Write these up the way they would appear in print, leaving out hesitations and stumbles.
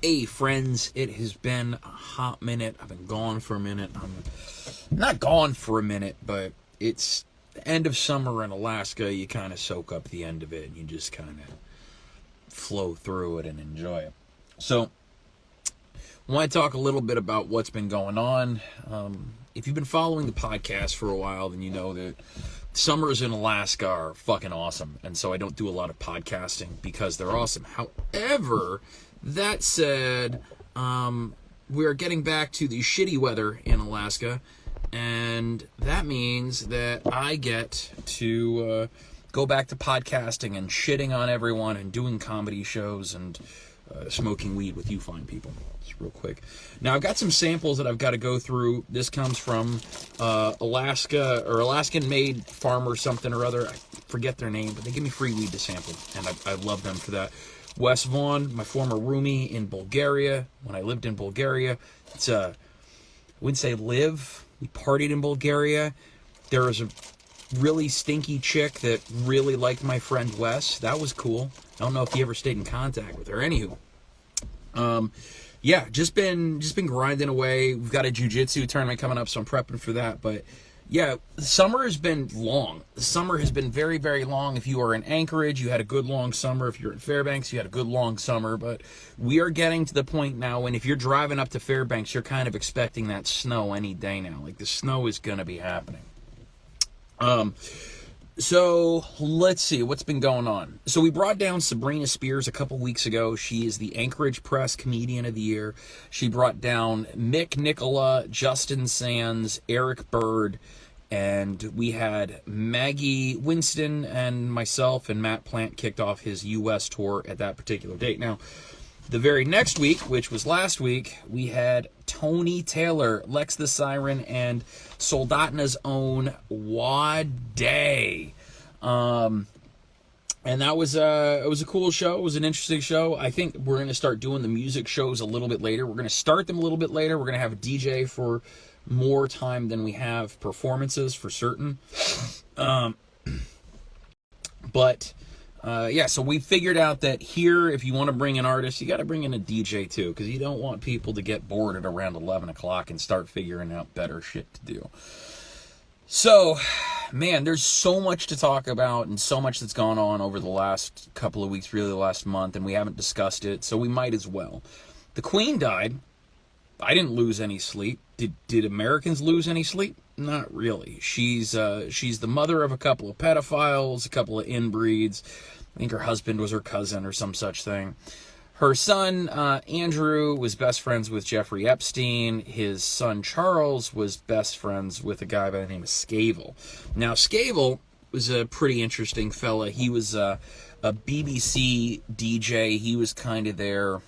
Hey friends, it has been a hot minute. I've been gone for a minute. I'm not gone for a minute, but it's the end of summer in Alaska. You kind of soak up the end of it and you just kind of flow through it and enjoy it. So I want to talk a little bit about what's been going on. If you've been following the podcast for a while, then you know that summers in Alaska are fucking awesome. And so I don't do a lot of podcasting because they're awesome. However, that said, we're getting back to the shitty weather in Alaska, and that means that I get to go back to podcasting and shitting on everyone and doing comedy shows and smoking weed with you fine people. Just real quick. Now, I've got some samples that I've got to go through. This comes from Alaska, or Alaskan-made farmer something or other. I forget their name, but they give me free weed to sample, and I love them for that. Wes Vaughn, my former roomie in Bulgaria, when I lived in Bulgaria. It's I wouldn't say live. We partied in Bulgaria. There was a really stinky chick that really liked my friend Wes. That was cool. I don't know if he ever stayed in contact with her. Anywho, yeah, just been grinding away. We've got a jiu-jitsu tournament coming up, so I'm prepping for that. But yeah, the summer has been long. The summer has been very, very long. If you are in Anchorage, you had a good long summer. If you're in Fairbanks, you had a good long summer. But we are getting to the point now when if you're driving up to Fairbanks, you're kind of expecting that snow any day now. Like, the snow is going to be happening. So let's see what's been going on. So we brought down Sabrina Spears a couple weeks ago. She is the Anchorage Press Comedian of the Year. She brought down Mick Nicola, Justin Sands, Eric Bird, and we had Maggie Winston and myself and Matt Plant kicked off his U.S. tour at that particular date. Now, the very next week, which was last week, we had Tony Taylor, Lex the Siren, and Soldotna's own Wad Day. And that was it was a cool show. It was an interesting show. I think we're going to start doing the music shows a little bit later. We're going to start them a little bit later. We're going to have a DJ for more time than we have performances for certain. Yeah, so we figured out that here, if you want to bring an artist, you got to bring in a DJ too, because you don't want people to get bored at around 11 o'clock and start figuring out better shit to do. So, man, there's so much to talk about and so much that's gone on over the last couple of weeks, really the last month, and we haven't discussed it, so we might as well. The Queen died. I didn't lose any sleep. Did Americans lose any sleep? Not really. She's the mother of a couple of pedophiles, a couple of inbreeds. I think her husband was her cousin or some such thing. Her son, Andrew, was best friends with Jeffrey Epstein. His son, Charles, was best friends with a guy by the name of Scavell. Now, Scavell was a pretty interesting fella. He was a BBC DJ. He was kind of their...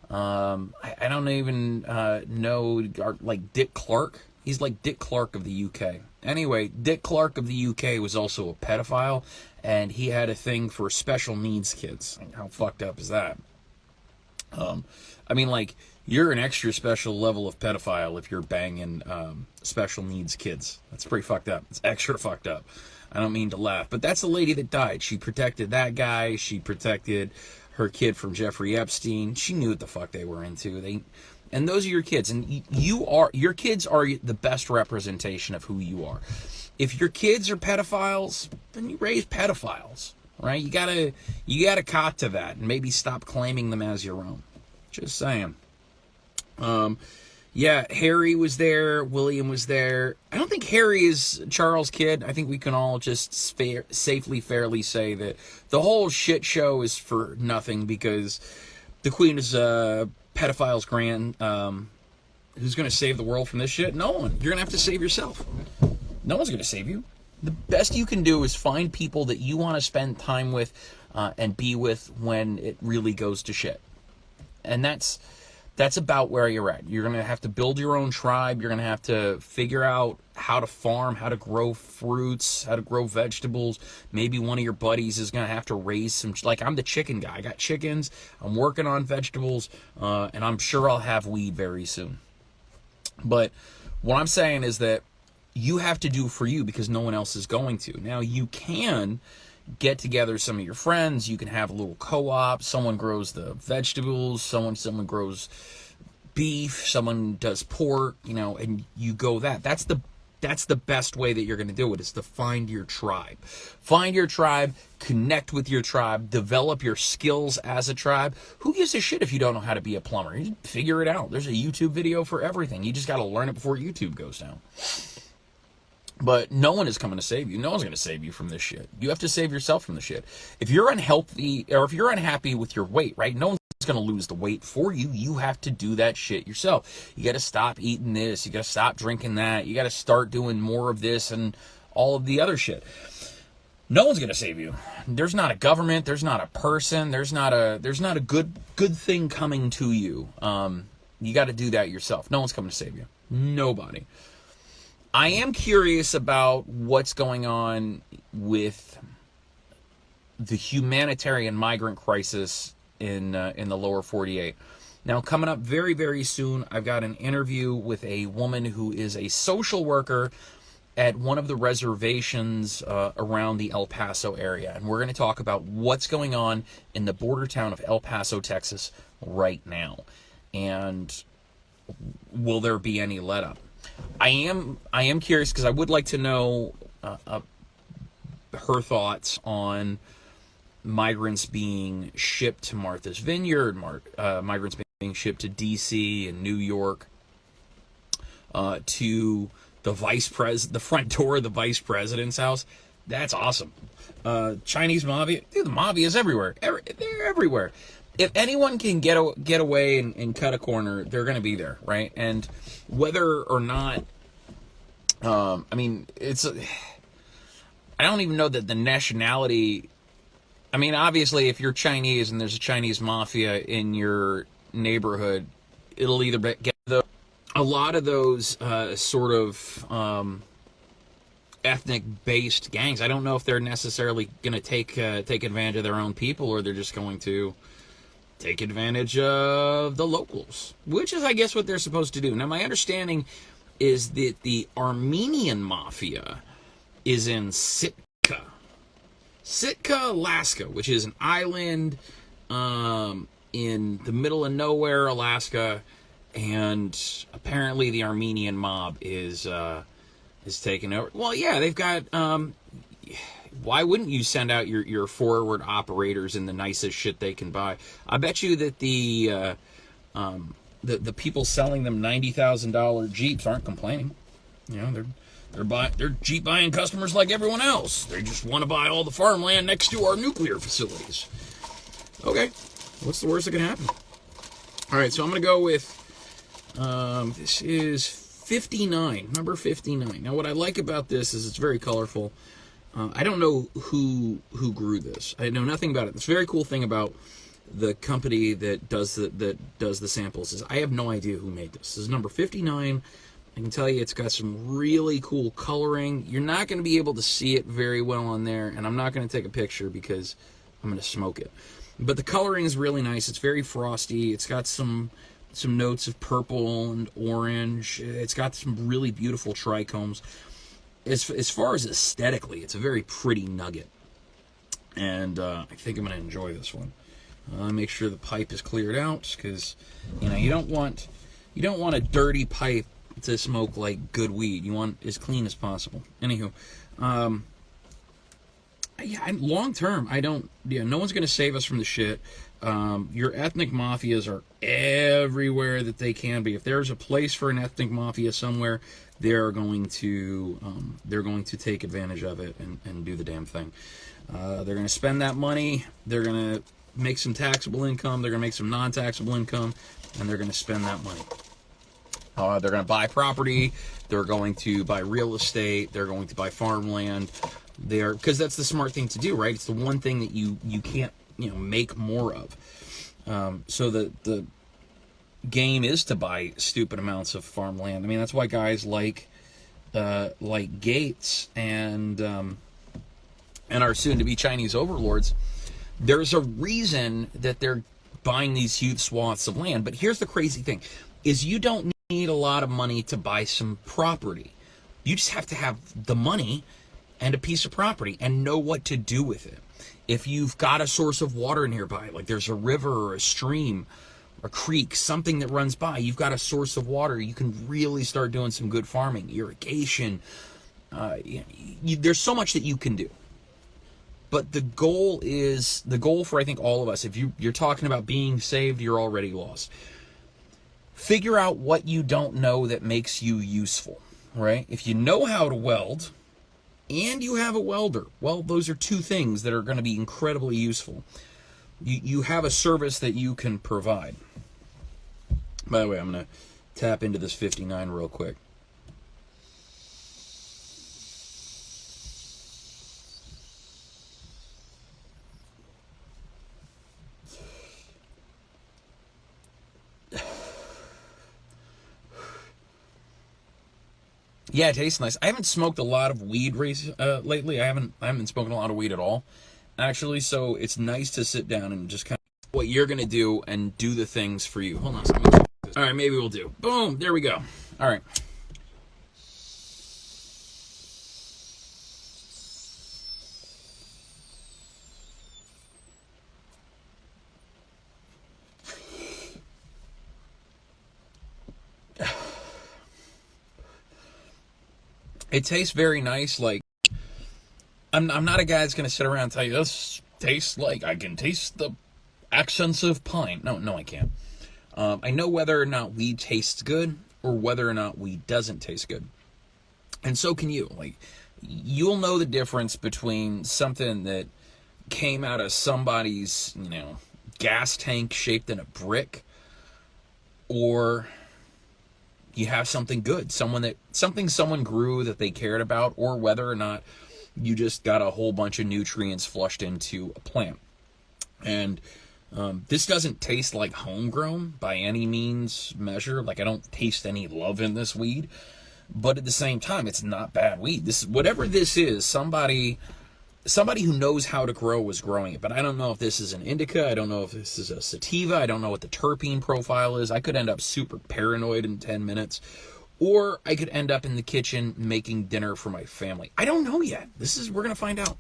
I don't even know, like Dick Clark. He's like Dick Clark of the UK. Anyway, Dick Clark of the UK was also a pedophile, and he had a thing for special needs kids. How fucked up is that? I mean, like, you're an extra special level of pedophile if you're banging special needs kids. That's pretty fucked up. It's extra fucked up. I don't mean to laugh, but that's the lady that died. She protected that guy. She protected her kid from Jeffrey Epstein. She knew what the fuck they were into. And those are your kids, and your kids are the best representation of who you are. If your kids are pedophiles, then you raise pedophiles, right? You gotta cop to that, and maybe stop claiming them as your own. Just saying. Yeah, Harry was there. William was there. I don't think Harry is Charles' kid. I think we can all just safely, fairly say that the whole shit show is for nothing because the Queen is a pedophile's grand. Who's going to save the world from this shit? No one. You're going to have to save yourself. No one's going to save you. The best you can do is find people that you want to spend time with and be with when it really goes to shit. And that's about where you're at. You're going to have to build your own tribe. You're going to have to figure out how to farm, how to grow fruits, how to grow vegetables. Maybe one of your buddies is going to have to raise some, like I'm the chicken guy. I got chickens. I'm working on vegetables, and I'm sure I'll have weed very soon. But what I'm saying is that you have to do for you because no one else is going to. Now, you can get together some of your friends. You can have a little co-op. Someone grows the vegetables. Someone grows beef. Someone does pork. And you go that. That's the best way that you're going to do it, is to find your tribe. Find your tribe, connect with your tribe, develop your skills as a tribe. Who gives a shit if you don't know how to be a plumber? You just figure it out. There's a YouTube video for everything. You just got to learn it before YouTube goes down. But no one is coming to save you. No one's going to save you from this shit. You have to save yourself from the shit. If you're unhealthy, or if you're unhappy with your weight, right? No one's going to lose the weight for you. You have to do that shit yourself. You got to stop eating this. You got to stop drinking that. You got to start doing more of this and all of the other shit. No one's going to save you. There's not a government. There's not a person. There's not a good thing coming to you. You got to do that yourself. No one's coming to save you. Nobody. I am curious about what's going on with the humanitarian migrant crisis in the lower 48. Now, coming up very, very soon, I've got an interview with a woman who is a social worker at one of the reservations around the El Paso area. And we're going to talk about what's going on in the border town of El Paso, Texas right now. And will there be any let up? I am curious, because I would like to know her thoughts on migrants being shipped to Martha's Vineyard, migrants being shipped to D.C. and New York, to the front door of the vice president's house. That's awesome. Chinese mafia, dude, the mafia is everywhere. They're everywhere. If anyone can get away and cut a corner, they're going to be there, right? And whether or not, I don't even know that the nationality. I mean, obviously, if you're Chinese and there's a Chinese mafia in your neighborhood, it'll either get a lot of those sort of ethnic-based gangs. I don't know if they're necessarily going to take advantage of their own people, or they're just going to take advantage of the locals, which is, I guess, what they're supposed to do. Now, my understanding is that the Armenian mafia is in Sitka, Alaska, which is an island in the middle of nowhere, Alaska, and apparently the Armenian mob is taking over. Well, yeah, they've got. Why wouldn't you send out your forward operators in the nicest shit they can buy? I bet you that the people selling them $90,000 Jeeps aren't complaining. They're Jeep buying customers like everyone else. They just want to buy all the farmland next to our nuclear facilities. Okay, what's the worst that can happen? All right, so I'm gonna go with this is 59, number 59. Now, what I like about this is it's very colorful. I don't know who grew this. I know nothing about it. This very cool thing about the company that does the samples is I have no idea who made this. This is number 59. I can tell you it's got some really cool coloring. You're not going to be able to see it very well on there, and I'm not going to take a picture because I'm going to smoke it. But the coloring is really nice. It's very frosty. It's got some notes of purple and orange. It's got some really beautiful trichomes. As far as aesthetically, it's a very pretty nugget, and I think I'm going to enjoy this one. Make sure the pipe is cleared out, because you don't want a dirty pipe to smoke like good weed. You want as clean as possible. Anywho, long term, no one's going to save us from the shit. Your ethnic mafias are everywhere that they can be. If there's a place for an ethnic mafia somewhere, they're going to take advantage of it and do the damn thing. They're going to spend that money. They're going to make some taxable income. They're going to make some non-taxable income, and they're going to spend that money. They're going to buy property. They're going to buy real estate. They're going to buy farmland. Because that's the smart thing to do, right? It's the one thing that you can't make more of. So the game is to buy stupid amounts of farmland. I mean, that's why guys like Gates and our soon-to-be Chinese overlords, there's a reason that they're buying these huge swaths of land. But here's the crazy thing, is you don't need a lot of money to buy some property. You just have to have the money and a piece of property and know what to do with it. If you've got a source of water nearby, like there's a river or a stream, a creek, something that runs by, you've got a source of water, you can really start doing some good farming, irrigation. There's so much that you can do. But the goal for I think all of us, if you're talking about being saved, you're already lost. Figure out what you don't know that makes you useful, right? If you know how to weld and you have a welder, well, those are two things that are going to be incredibly useful. You have a service that you can provide. By the way, I'm going to tap into this 59 real quick. Yeah, it tastes nice. I haven't smoked a lot of weed lately. I haven't been smoking a lot of weed at all, actually. So it's nice to sit down and just kind of what you're gonna do and do the things for you. Hold on a second. All right, maybe we'll do. Boom. There we go. All right. It tastes very nice. Like I'm not a guy that's gonna sit around and tell you this tastes like I can taste the accents of pine. No, I can't. I know whether or not weed tastes good or whether or not weed doesn't taste good, and so can you. Like you'll know the difference between something that came out of somebody's gas tank shaped in a brick, or you have something good, something someone grew that they cared about, or whether or not you just got a whole bunch of nutrients flushed into a plant. And this doesn't taste like homegrown by any means measure. Like I don't taste any love in this weed, but at the same time, it's not bad weed. This whatever this is, somebody who knows how to grow was growing it. But I don't know if this is an indica. I don't know if this is a sativa. I don't know what the terpene profile is. I could end up super paranoid in 10 minutes. Or I could end up in the kitchen making dinner for my family. I don't know yet. We're going to find out.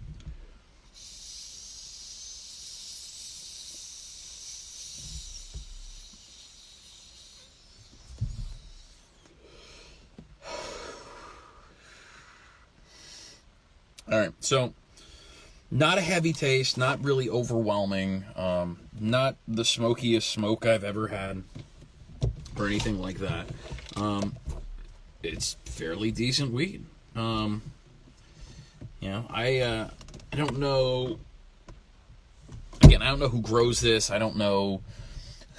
All right, so not a heavy taste, not really overwhelming, not the smokiest smoke I've ever had or anything like that. It's fairly decent weed. I don't know. Again, I don't know who grows this. I don't know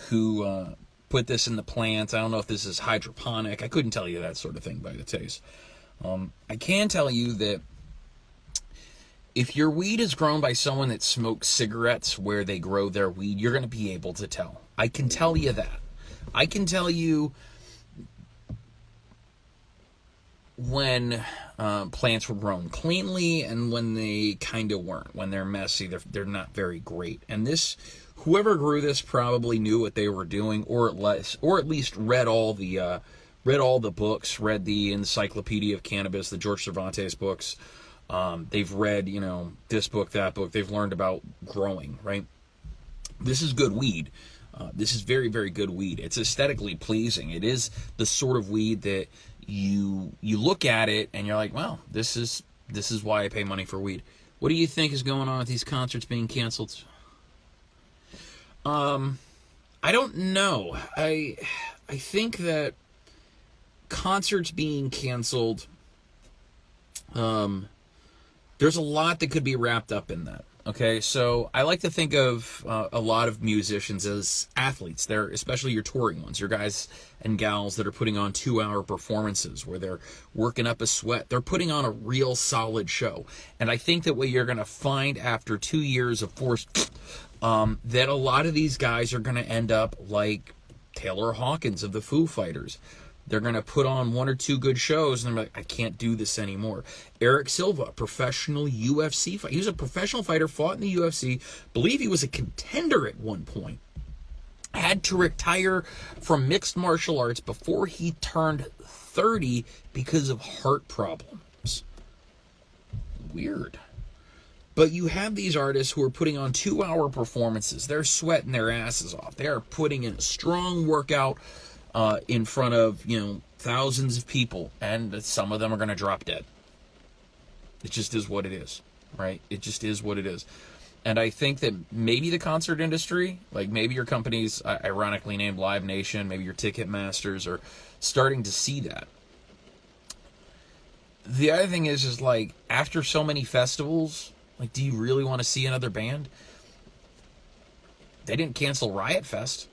who put this in the plant. I don't know if this is hydroponic. I couldn't tell you that sort of thing by the taste. I can tell you that if your weed is grown by someone that smokes cigarettes where they grow their weed, you're going to be able to tell. I can tell you that. I can tell you when plants were grown cleanly and when they kind of weren't. When they're messy, they're not very great. And whoever grew this probably knew what they were doing, or at least read all the books, read the Encyclopedia of Cannabis, the George Cervantes books. They've read, this book, that book. They've learned about growing, right? This is good weed. This is very, very good weed. It's aesthetically pleasing. It is the sort of weed that you look at it and you're like, wow, this is why I pay money for weed. What do you think is going on with these concerts being canceled? I don't know. I think that concerts being canceled, there's a lot that could be wrapped up in that. Okay, so I like to think of a lot of musicians as athletes. They're especially your touring ones, your guys and gals that are putting on 2-hour performances where they're working up a sweat. They're putting on a real solid show. And I think that what you're going to find after 2 years of forced, that a lot of these guys are going to end up like Taylor Hawkins of the Foo Fighters. They're going to put on 1 or 2 good shows, and they're like, I can't do this anymore. Eric Silva, professional UFC fighter. He was a professional fighter, fought in the UFC. Believe he was a contender at one point. Had to retire from mixed martial arts before he turned 30 because of heart problems. Weird. But you have these artists who are putting on 2-hour performances. They're sweating their asses off. They are putting in a strong workout in front of, thousands of people, and some of them are going to drop dead. It just is what it is, right? It just is what it is. And I think that maybe the concert industry, like maybe your companies, ironically named Live Nation, maybe your Ticketmasters, are starting to see that. The other thing is like, after so many festivals, like, do you really want to see another band? They didn't cancel Riot Fest.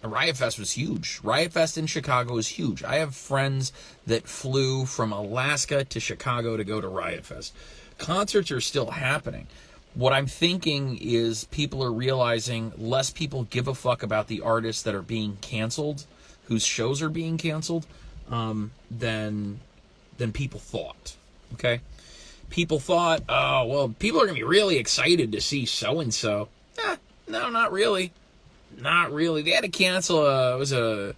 Riot Fest was huge. Riot Fest in Chicago is huge. I have friends that flew from Alaska to Chicago to go to Riot Fest. Concerts are still happening. What I'm thinking is people are realizing less people give a fuck about the artists that are being canceled, whose shows are being canceled, than people thought. Okay? People thought, oh, well, people are going to be really excited to see so-and-so. No, not really. Not really. They had to cancel, it was a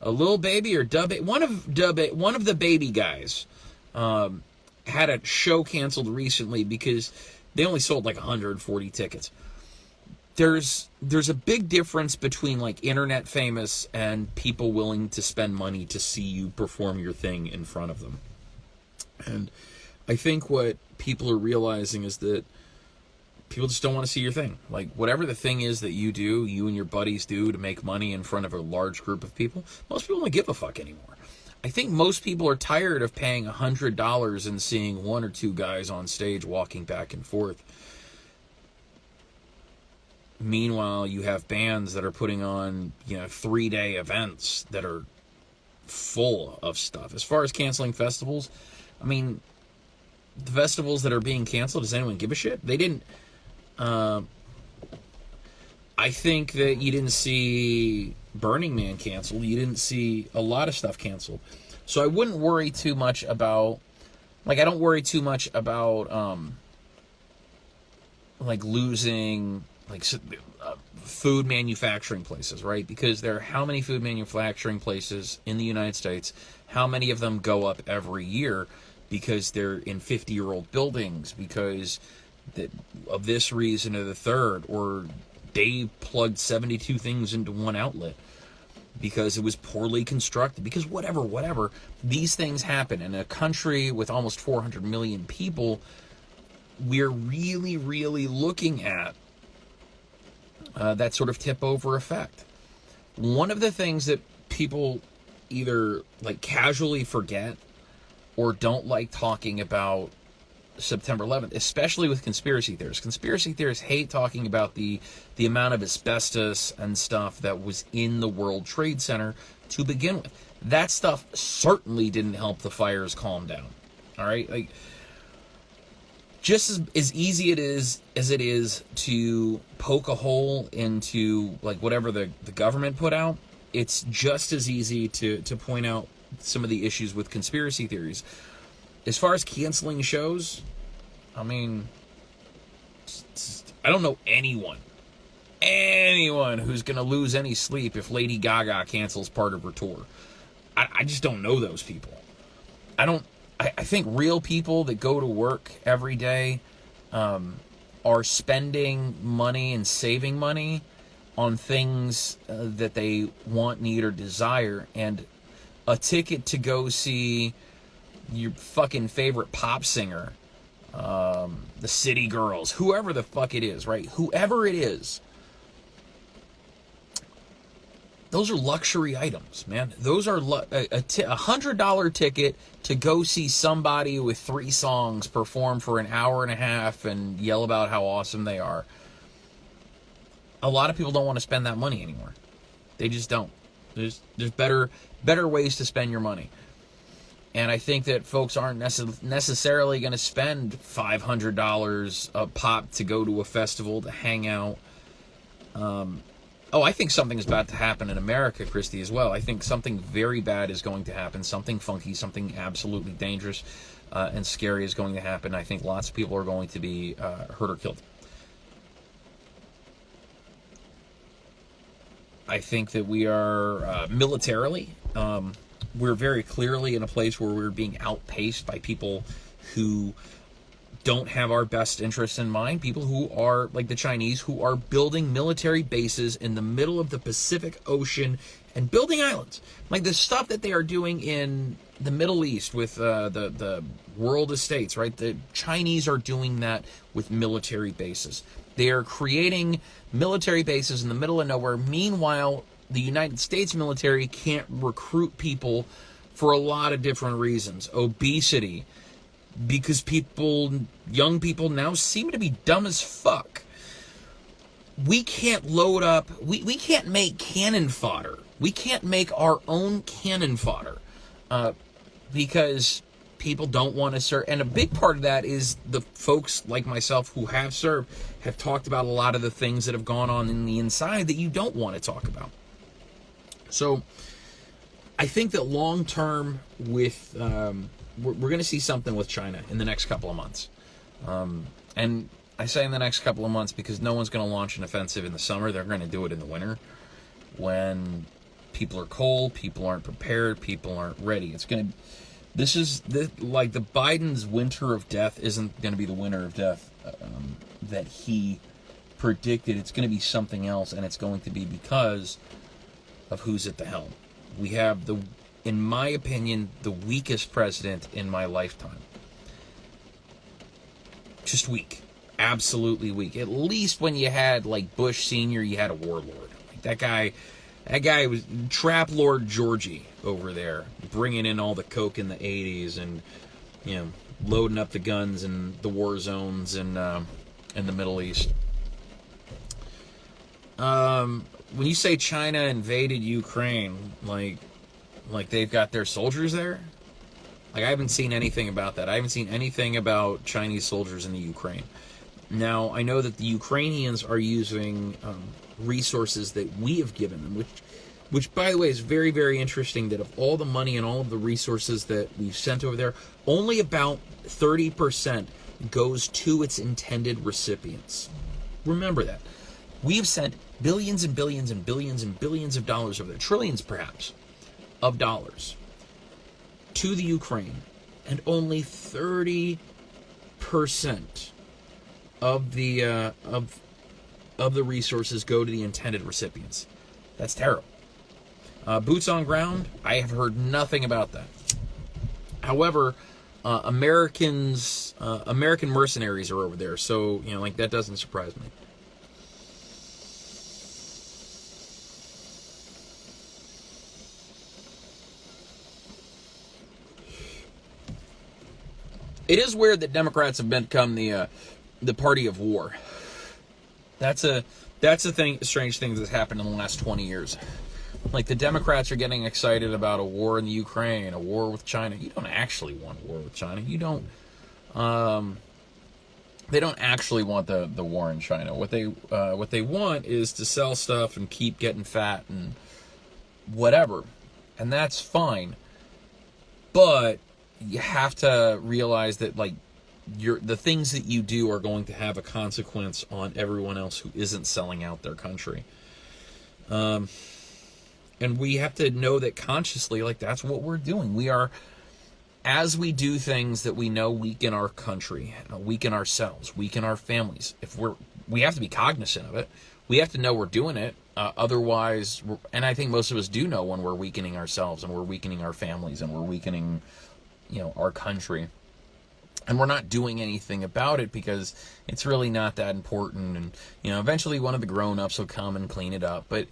Lil Baby or Dub, one of the Baby guys had a show canceled recently because they only sold like 140 tickets. There's a big difference between like internet famous and people willing to spend money to see you perform your thing in front of them. And I think what people are realizing is that people just don't want to see your thing. Like, whatever the thing is that you do, you and your buddies do to make money in front of a large group of people, most people don't give a fuck anymore. I think most people are tired of paying $100 and seeing one or two guys on stage walking back and forth. Meanwhile, you have bands that are putting on, 3-day events that are full of stuff. As far as canceling festivals, I mean, the festivals that are being canceled, does anyone give a shit? They didn't. I think that you didn't see Burning Man canceled. You didn't see a lot of stuff canceled. So I wouldn't worry too much about, I don't worry too much about, losing, food manufacturing places, right? Because there are how many food manufacturing places in the United States? How many of them go up every year because they're in 50-year-old buildings, because of this reason or the third, or they plugged 72 things into one outlet because it was poorly constructed, because whatever. These things happen. In a country with almost 400 million people, we're really, really looking at that sort of tip-over effect. One of the things that people either casually forget or don't like talking about September 11th, especially with conspiracy theorists. Conspiracy theorists hate talking about the amount of asbestos and stuff that was in the World Trade Center to begin with. That stuff certainly didn't help the fires calm down. All right? Just as easy as it is to poke a hole into whatever the government put out, it's just as easy to point out some of the issues with conspiracy theories. As far as canceling shows, I mean, I don't know anyone who's going to lose any sleep if Lady Gaga cancels part of her tour. I just don't know those people. I think real people that go to work every day are spending money and saving money on things that they want, need, or desire, and a ticket to go see your fucking favorite pop singer, the City Girls, whoever the fuck it is, right? Whoever it is, those are luxury items, man. Those are a $100 ticket to go see somebody with 3 songs perform for an hour and a half and yell about how awesome they are. A lot of people don't want to spend that money anymore. They just don't. There's better ways to spend your money. And I think that folks aren't necessarily going to spend $500 a pop to go to a festival to hang out. I think something is about to happen in America, Christy, as well. I think something very bad is going to happen. Something funky, something absolutely dangerous and scary is going to happen. I think lots of people are going to be hurt or killed. I think that we are militarily, we're very clearly in a place where we're being outpaced by people who don't have our best interests in mind. People who are, like the Chinese, who are building military bases in the middle of the Pacific Ocean and building islands. Like the stuff that they are doing in the Middle East with the world estates, right? The Chinese are doing that with military bases. They are creating military bases in the middle of nowhere. Meanwhile, the United States military can't recruit people for a lot of different reasons. Obesity, because young people now seem to be dumb as fuck. We can't load up, we can't make cannon fodder. We can't make our own cannon fodder because people don't want to serve. And a big part of that is the folks like myself who have served have talked about a lot of the things that have gone on in the inside that you don't want to talk about. So I think that long term with we're going to see something with China in the next couple of months. And I say in the next couple of months because no one's going to launch an offensive in the summer. They're going to do it in the winter when people are cold, people aren't prepared, people aren't ready. Like the Biden's winter of death isn't going to be the winter of death that he predicted. It's going to be something else, and it's going to be because of who's at the helm. We have in my opinion, the weakest president in my lifetime. Just weak. Absolutely weak. At least when you had like Bush Sr., you had a warlord. Like that guy was Trap Lord Georgie over there, bringing in all the coke in the 80s and, loading up the guns in the war zones in the Middle East. When you say China invaded Ukraine, like they've got their soldiers there, like I haven't seen anything about that. I haven't seen anything about Chinese soldiers in the Ukraine. Now, I know that the Ukrainians are using resources that we have given them, which, by the way, is very, very interesting, that of all the money and all of the resources that we've sent over there, only about 30% goes to its intended recipients. Remember that. We've sent billions and billions and billions and billions of dollars over there, trillions perhaps, of dollars to the Ukraine, and only 30% of the resources go to the intended recipients. That's terrible. Boots on ground, I have heard nothing about that. However, American mercenaries are over there, so that doesn't surprise me. It is weird that Democrats have become the party of war. That's a strange thing that's happened in the last 20 years. Like the Democrats are getting excited about a war in the Ukraine, a war with China. You don't actually want a war with China. You don't. They don't actually want the war in China. What they want is to sell stuff and keep getting fat and whatever, and that's fine. But you have to realize that the things that you do are going to have a consequence on everyone else who isn't selling out their country. And we have to know that consciously, that's what we're doing. We are, as we do things that we know weaken our country, weaken ourselves, weaken our families. We have to be cognizant of it. We have to know we're doing it. Otherwise, and I think most of us do know when we're weakening ourselves and we're weakening our families and we're weakening, our country. And we're not doing anything about it because it's really not that important. And, eventually one of the grown-ups will come and clean it up. But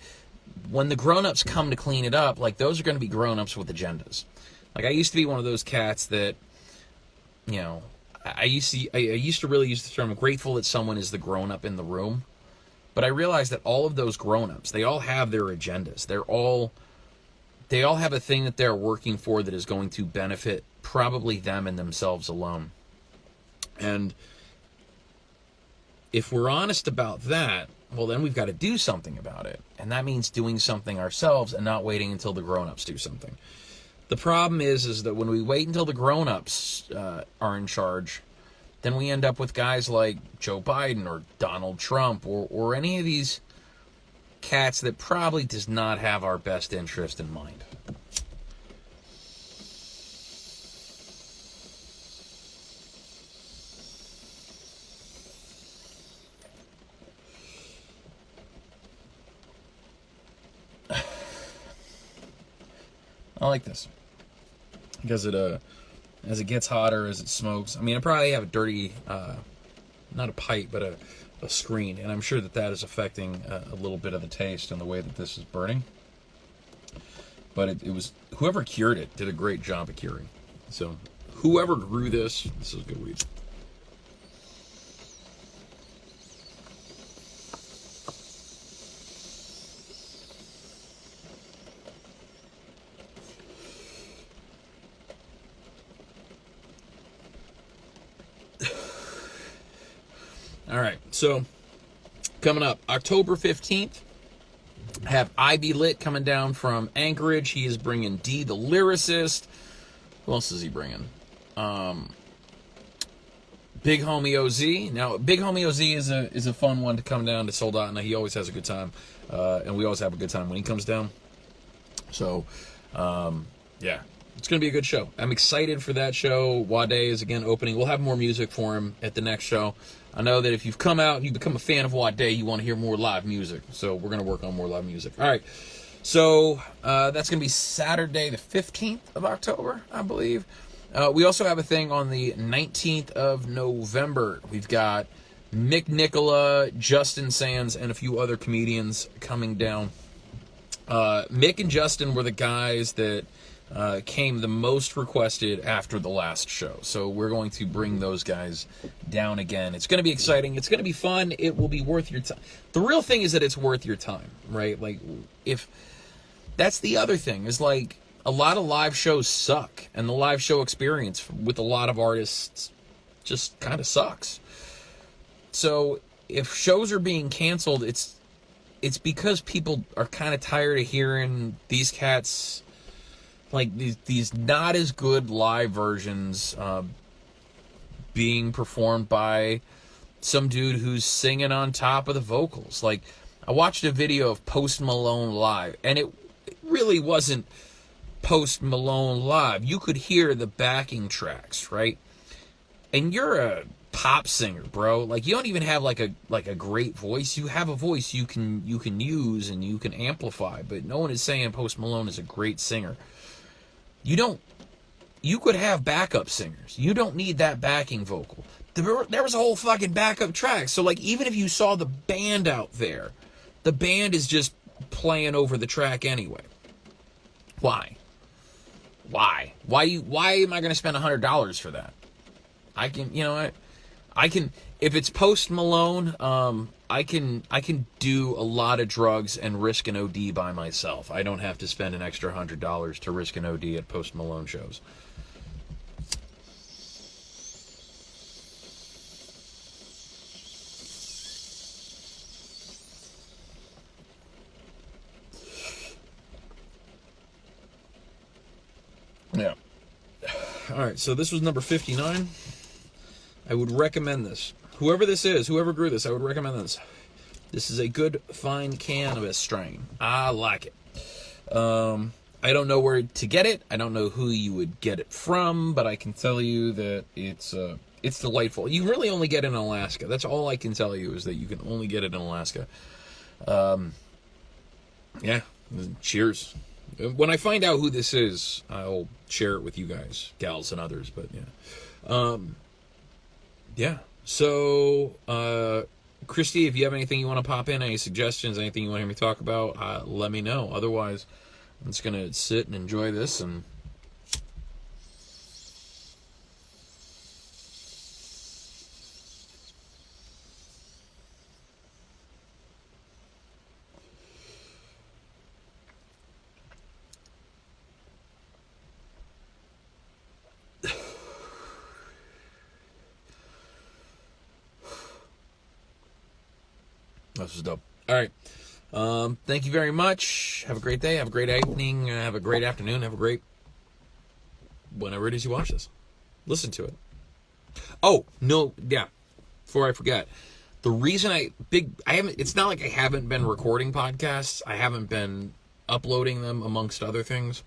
when the grown-ups come to clean it up, those are going to be grown-ups with agendas. I used to be one of those cats that, I used to really use the term grateful that someone is the grown-up in the room. But I realized that all of those grown-ups, they all have their agendas. They all have a thing that they're working for that is going to benefit probably them and themselves alone. And if we're honest about that, well, then we've got to do something about it. And that means doing something ourselves and not waiting until the grown-ups do something. The problem is that when we wait until the grown-ups are in charge, then we end up with guys like Joe Biden or Donald Trump or any of these cats that probably does not have our best interest in mind. I like this because it as it gets hotter, as it smokes. I mean, I probably have a dirty, not a pipe, but a screen, and I'm sure that is affecting a little bit of the taste and the way that this is burning. But it was, whoever cured it did a great job of curing. So whoever grew this is good weed. All right, so coming up, October 15th, have Ivy Lit coming down from Anchorage. He is bringing D the Lyricist. Who else is he bringing? Big Homie OZ. Now, Big Homie OZ is a fun one to come down to Sold Out. Now, he always has a good time, and we always have a good time when he comes down. So, yeah, it's going to be a good show. I'm excited for that show. Wade is, again, opening. We'll have more music for him at the next show. I know that if you've come out and you become a fan of Wade, you want to hear more live music. So we're going to work on more live music. All right. So that's going to be Saturday the 15th of October, I believe. We also have a thing on the 19th of November. We've got Mick Nicola, Justin Sands, and a few other comedians coming down. Mick and Justin were the guys that came the most requested after the last show. So we're going to bring those guys down again. It's going to be exciting. It's going to be fun. It will be worth your time. The real thing is that it's worth your time, right? Like, if that's the other thing, is like, a lot of live shows suck, and the live show experience with a lot of artists just kind of sucks. So if shows are being canceled, it's because people are kind of tired of hearing these cats, like these not as good live versions being performed by some dude who's singing on top of the vocals. Like, I watched a video of Post Malone live, and it really wasn't Post Malone live. You could hear the backing tracks, right? And you're a pop singer, bro. Like, you don't even have like a great voice. You have a voice you can use and you can amplify, but no one is saying Post Malone is a great singer. You could have backup singers. You don't need that backing vocal. There was a whole fucking backup track. So, like, even if you saw the band out there, the band is just playing over the track anyway. Why? Why am I going to spend $100 for that? I can, if it's Post Malone, I can do a lot of drugs and risk an OD by myself. I don't have to spend an extra $100 to risk an OD at Post Malone shows. Yeah. All right, so this was number 59. I would recommend this. Whoever this is, whoever grew this, I would recommend this. This is a good, fine cannabis strain. I like it. I don't know where to get it. I don't know who you would get it from, but I can tell you that it's delightful. You really only get it in Alaska. That's all I can tell you, is that you can only get it in Alaska. Yeah, cheers. When I find out who this is, I'll share it with you guys, gals and others, but yeah. Yeah. So, Christy, if you have anything you want to pop in, any suggestions, anything you want to hear me talk about, let me know. Otherwise, I'm just going to sit and enjoy this and... This is dope. All right. Thank you very much. Have a great day. Have a great evening. Have a great afternoon. Have a great... whenever it is you watch this. Listen to it. Oh, no. Yeah. Before I forget. The reason it's not like I haven't been recording podcasts. I haven't been uploading them, amongst other things.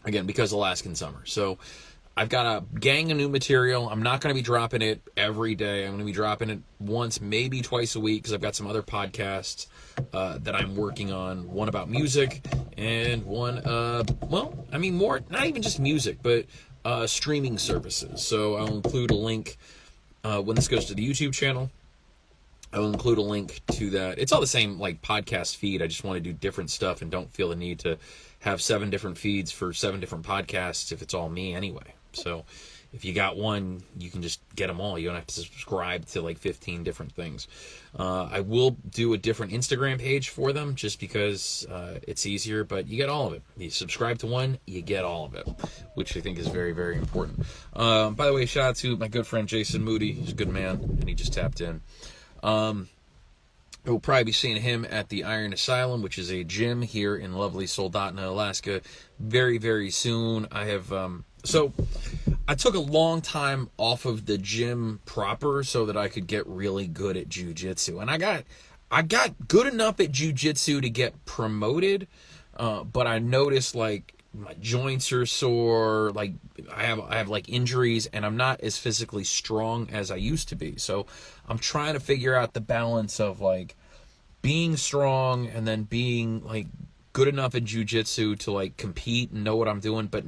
Again, because Alaskan summer. So I've got a gang of new material. I'm not going to be dropping it every day. I'm going to be dropping it once, maybe twice a week, because I've got some other podcasts that I'm working on. One about music and one, well, I mean, more, not even just music, but streaming services. So I'll include a link when this goes to the YouTube channel. I'll include a link to that. It's all the same, like, podcast feed. I just want to do different stuff and don't feel the need to have 7 different feeds for 7 different podcasts if it's all me anyway. So if you got one, you can just get them all. You don't have to subscribe to like 15 different things. I will do a different Instagram page for them just because it's easier, but you get all of it. You subscribe to one, you get all of it, which I think is very, very important. By the way, shout out to my good friend Jason Moody. He's a good man, and he just tapped in. We'll probably be seeing him at the Iron Asylum, which is a gym here in lovely Soldotna, Alaska, very, very soon. I have, so I took a long time off of the gym proper so that I could get really good at jiu-jitsu. And I got good enough at jiu-jitsu to get promoted, but I noticed, like, my joints are sore, like I have like injuries, and I'm not as physically strong as I used to be. So I'm trying to figure out the balance of like being strong and then being like good enough in jiu-jitsu to like compete and know what I'm doing, but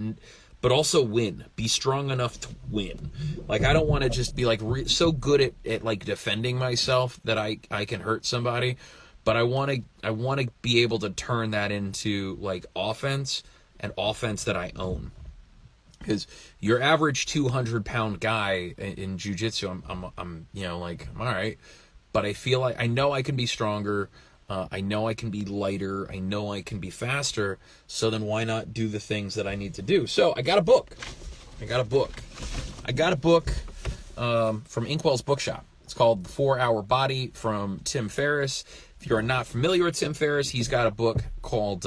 also win. Be strong enough to win. Like, I don't want to just be like so good at like defending myself that I can hurt somebody, but I want to be able to turn that into like offense, and offense that I own. Because your average 200-pound guy in jiu-jitsu, I'm you know, like, I'm all right, but I feel like I know I can be stronger. I know I can be lighter. I know I can be faster. So then why not do the things that I need to do? So I got a book. I got a book from Inkwell's Bookshop. It's called The 4-Hour Body from Tim Ferriss. If you're not familiar with Tim Ferriss, he's got a book called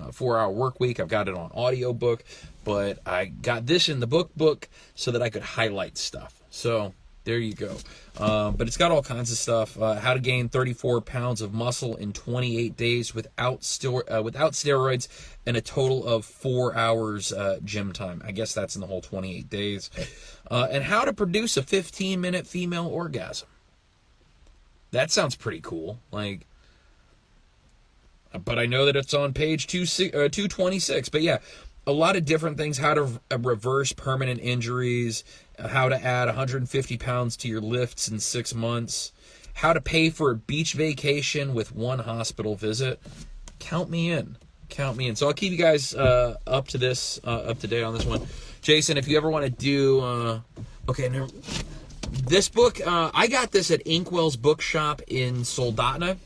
4-Hour Work Week. I've got it on audiobook, but I got this in the book so that I could highlight stuff. So there you go. But it's got all kinds of stuff. How to gain 34 pounds of muscle in 28 days without steroids and a total of 4 hours gym time. I guess that's in the whole 28 days. And how to produce a 15-minute female orgasm. That sounds pretty cool. Like, but I know that it's on page 226. But yeah, a lot of different things. How to reverse permanent injuries. How to add 150 pounds to your lifts in 6 months. How to pay for a beach vacation with 1 hospital visit. Count me in. Count me in. So I'll keep you guys up to date on this one. Jason, if you ever want to do... okay, now, this book, I got this at Inkwell's Bookshop in Soldotna.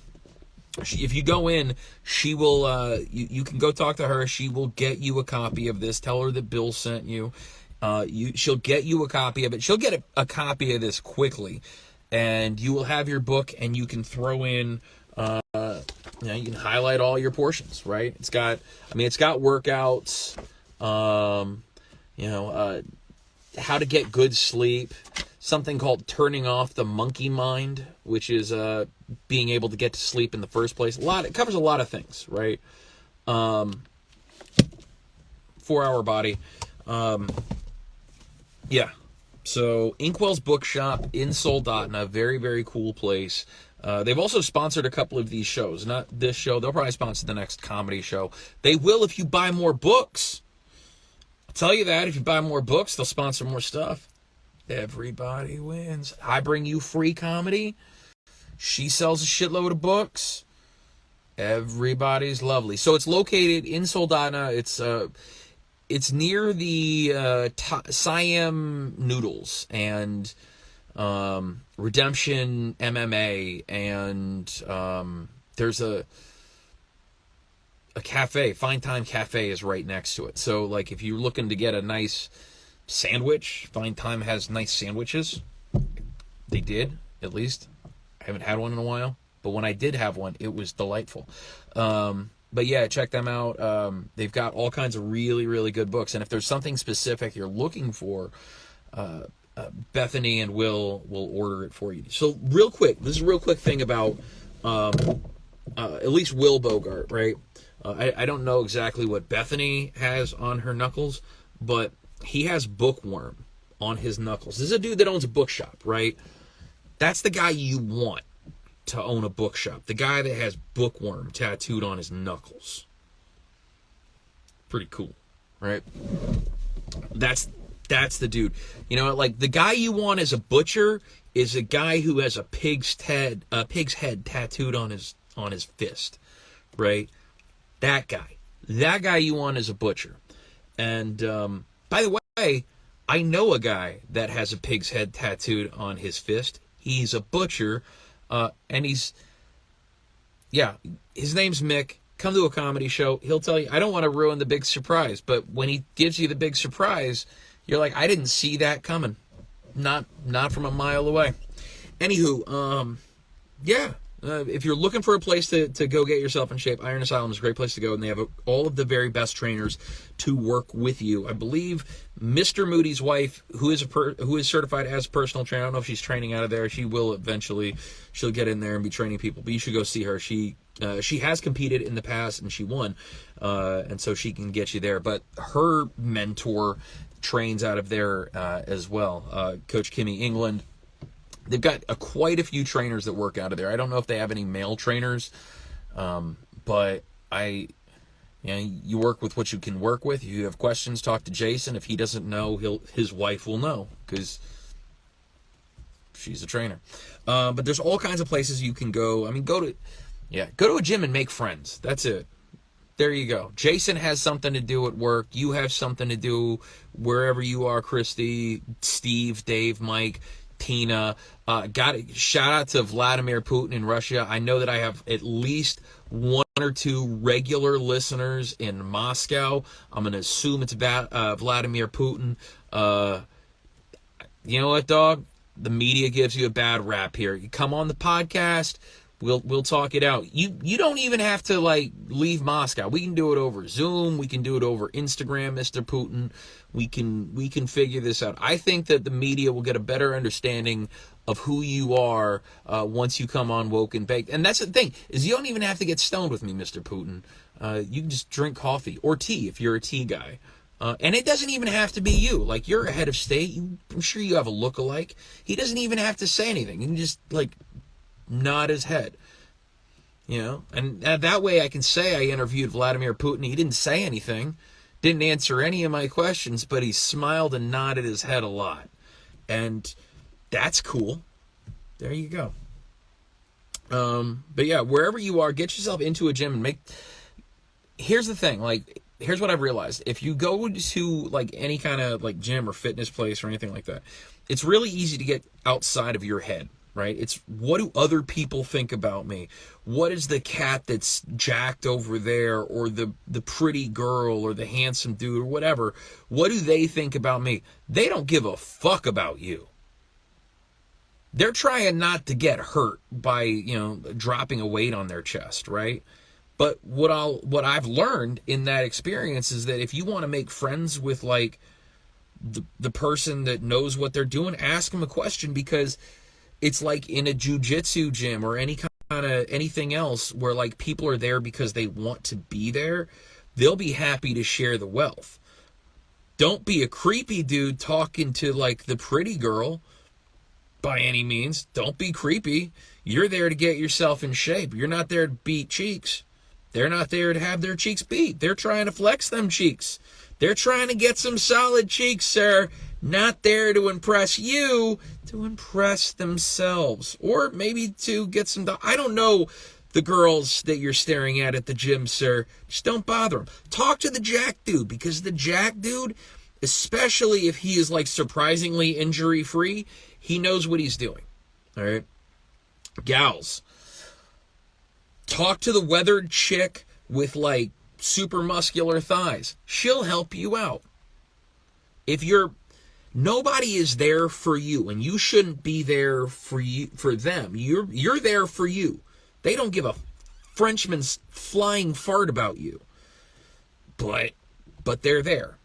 If you go in, she will, you can go talk to her. She will get you a copy of this. Tell her that Bill sent you. She'll get you a copy of it. She'll get a copy of this quickly. And you will have your book, and you can throw in, you can highlight all your portions, right? It's got workouts, how to get good sleep, something called turning off the monkey mind, which is being able to get to sleep in the first place. It covers a lot of things, right? 4-Hour Body. Yeah. So Inkwell's Bookshop in Soldotna, very, very cool place. They've also sponsored a couple of these shows. Not this show. They'll probably sponsor the next comedy show. They will if you buy more books. I'll tell you that. If you buy more books, they'll sponsor more stuff. Everybody wins. I bring you free comedy. She sells a shitload of books. Everybody's lovely. So it's located in Soldotna. It's near the Siam Noodles and Redemption MMA, and there's a cafe. Fine Time Cafe is right next to it. So, like, if you're looking to get a nice sandwich, Fine Time has nice sandwiches. They did, at least. I haven't had one in a while, but when I did have one, it was delightful. But yeah, check them out. They've got all kinds of really, really good books. And if there's something specific you're looking for, Bethany and Will order it for you. So real quick, this is a real quick thing about at least Will Bogart, right? I don't know exactly what Bethany has on her knuckles, but he has bookworm on his knuckles. This is a dude that owns a bookshop, right? That's the guy you want to own a bookshop. The guy that has bookworm tattooed on his knuckles. Pretty cool, right? That's the dude. You know, like the guy you want as a butcher is a guy who has a pig's head tattooed on his fist, right? That guy you want as a butcher. And by the way, I know a guy that has a pig's head tattooed on his fist. He's a butcher, and his name's Mick. Come to a comedy show. He'll tell you, I don't want to ruin the big surprise, but when he gives you the big surprise, you're like, I didn't see that coming. Not from a mile away. Anywho, if you're looking for a place to go get yourself in shape, Iron Asylum is a great place to go, and they have all of the very best trainers to work with you. I believe Mr. Moody's wife, who is certified as a personal trainer, I don't know if she's training out of there. She will eventually. She'll get in there and be training people, but you should go see her. She has competed in the past and she won, and so she can get you there. But her mentor trains out of there as well, Coach Kimmy England. They've got quite a few trainers that work out of there. I don't know if they have any male trainers, but you work with what you can work with. If you have questions, talk to Jason. If he doesn't know, his wife will know, because she's a trainer. But there's all kinds of places you can go. I mean, go to a gym and make friends. That's it. There you go. Jason has something to do at work. You have something to do wherever you are, Christy, Steve, Dave, Mike, Tina. Shout out to Vladimir Putin in Russia. I know that I have at least one or two regular listeners in Moscow. I'm going to assume it's about Vladimir Putin. You know what, dog? The media gives you a bad rap here. You come on the podcast, we'll talk it out. You don't even have to leave Moscow. We can do it over Zoom. We can do it over Instagram, Mr. Putin. We can figure this out. I think that the media will get a better understanding of who you are once you come on Woke and Baked. And that's the thing, is you don't even have to get stoned with me, Mr. Putin. You can just drink coffee or tea if you're a tea guy. And it doesn't even have to be you. Like, you're a head of state. I'm sure you have a look-alike. He doesn't even have to say anything. You can just, nod his head. You know? And that way I can say I interviewed Vladimir Putin. He didn't say anything. Didn't answer any of my questions, but he smiled and nodded his head a lot. And that's cool. There you go. But yeah, wherever you are, get yourself into a gym and here's the thing, here's what I've realized. If you go to any kind of gym or fitness place or anything like that, it's really easy to get outside of your head, right? It's, what do other people think about me? What is the cat that's jacked over there, or the pretty girl, or the handsome dude, or whatever? What do they think about me? They don't give a fuck about you. They're trying not to get hurt by, dropping a weight on their chest, right? But what I've learned in that experience is that if you want to make friends with the person that knows what they're doing, ask them a question, because it's like in a jiu-jitsu gym or any kind of anything else where people are there because they want to be there. They'll be happy to share the wealth. Don't be a creepy dude talking to the pretty girl by any means. Don't be creepy. You're there to get yourself in shape. You're not there to beat cheeks. They're not there to have their cheeks beat. They're trying to flex them cheeks. They're trying to get some solid cheeks, sir. Not there to impress you, to impress themselves. Or maybe to get some... I don't know the girls that you're staring at the gym, sir. Just don't bother them. Talk to the jack dude, because the jack dude, especially if he is surprisingly injury-free, he knows what he's doing. All right? Gals, talk to the weathered chick with super muscular thighs. She'll help you out. Nobody is there for you, and you shouldn't be there for them. You're there for you. They don't give a Frenchman's flying fart about you. But they're there,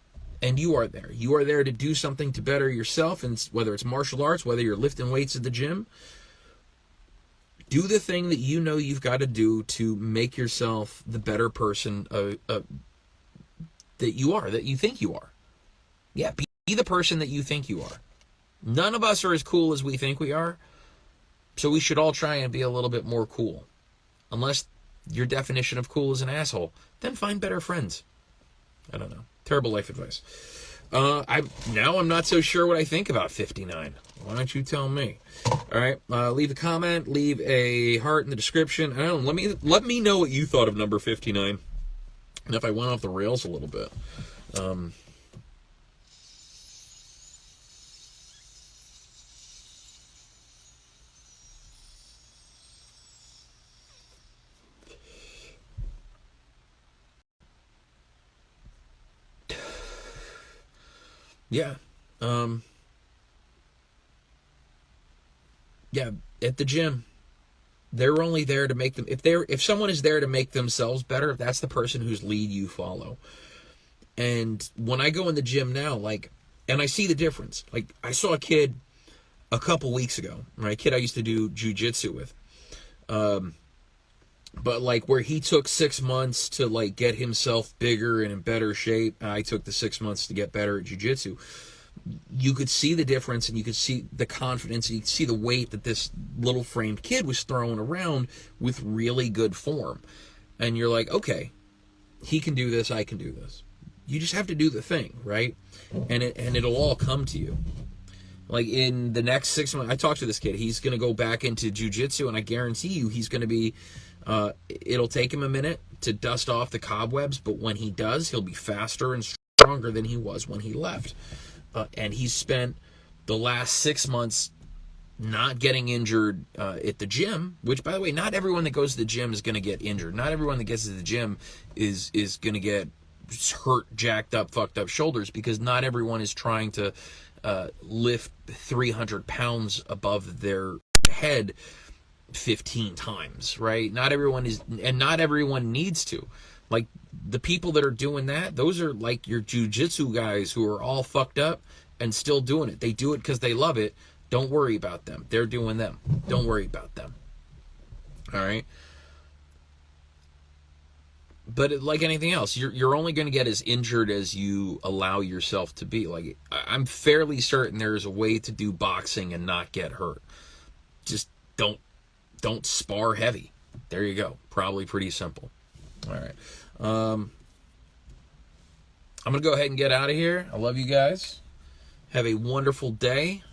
and you are there. You are there to do something to better yourself, and whether it's martial arts, whether you're lifting weights at the gym, do the thing that you know you've got to do to make yourself the better person that you are, that you think you are. Yeah, be the person that you think you are. None of us are as cool as we think we are, so we should all try and be a little bit more cool. Unless your definition of cool is an asshole, then find better friends. I don't know. Terrible life advice. I'm not so sure what I think about 59. Why don't you tell me? All right, leave a comment, leave a heart in the description. I don't know. Let me know what you thought of number 59, and if I went off the rails a little bit. Yeah. Yeah, at the gym. They're only there to make them, if someone is there to make themselves better, that's the person whose lead you follow. And when I go in the gym now, like, and I see the difference. Like, I saw a kid a couple weeks ago, right? A kid I used to do jujitsu with. But like where he took 6 months to like get himself bigger and in better shape, I took the 6 months to get better at jiu-jitsu. You could see the difference, and you could see the confidence, and you could see the weight that this little framed kid was throwing around with really good form. And you're like, okay, he can do this, I can do this. You just have to do the thing, right? And it'll all come to you. Like in the next 6 months, I talked to this kid. He's going to go back into jiu-jitsu, and I guarantee you he's going to be, it'll take him a minute to dust off the cobwebs, but when he does, he'll be faster and stronger than he was when he left. And he's spent the last 6 months not getting injured at the gym, which, by the way, not everyone that goes to the gym is going to get injured. Not everyone that gets to the gym is going to get hurt, jacked up, fucked up shoulders, because not everyone is trying to lift 300 pounds above their head 15 times, right? Not everyone is, and not everyone needs to. Like, the people that are doing that, those are like your jiu-jitsu guys who are all fucked up and still doing it. They do it because they love it. Don't worry about them. They're doing them. Don't worry about them. All right? But like anything else, you're only going to get as injured as you allow yourself to be. Like, I'm fairly certain there's a way to do boxing and not get hurt. Just don't spar heavy. There you go. Probably pretty simple. All right. I'm going to go ahead and get out of here. I love you guys. Have a wonderful day.